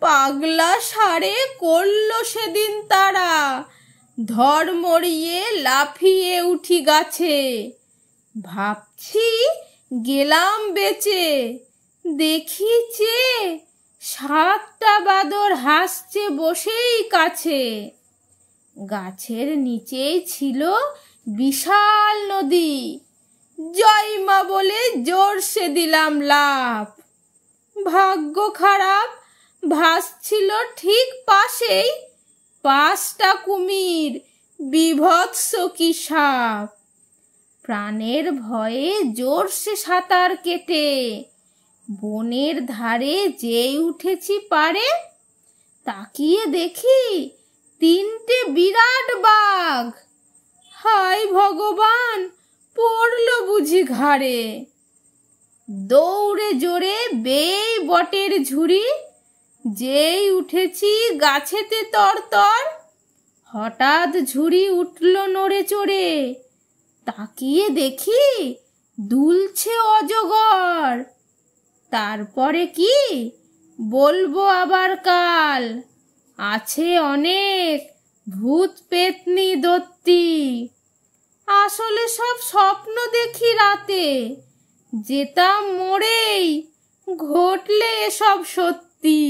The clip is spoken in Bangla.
পাগলা সারে করল সেদিন তারা, ধর্মড়িয়ে লাফিয়ে উঠি গাছে। ভাবছি গেলাম বেঁচে, দেখি চেয়ে সাতটা বাদর হাসছে বসেই কাছে। গাছের নিচেই ছিল বিশাল নদী, জয় মা বলে জোরসে দিলাম লাফ। ভাগ্য খারাপ, ভাসছিল ঠিক পাশেই পাঁচটা কুমির, বিভৎস কি সাপ। প্রাণের ভয়ে জোরসে সাঁতার কেটে বনের ধারে যেই উঠেছি পারে, তাকিয়ে দেখি তিনটে বিরাট বাঘ। হায় ভগবান, পড়লো বুঝি ঘাড়ে। দৌড়ে জোরে বেয়ে বটের ঝুড়ি, যেই উঠেছি গাছেতে তরতর, হঠাৎ ঝুড়ি উঠল নড়ে চড়ে। তাকিয়ে দেখি দুলছে অজগর। তারপরে কি বলবো আবার কাল, আছে অনেক ভূত পেতনি দত্তি। আসলে সব স্বপ্ন দেখি রাতে, যেতাম মরেই ঘটলে এসব সত্যি।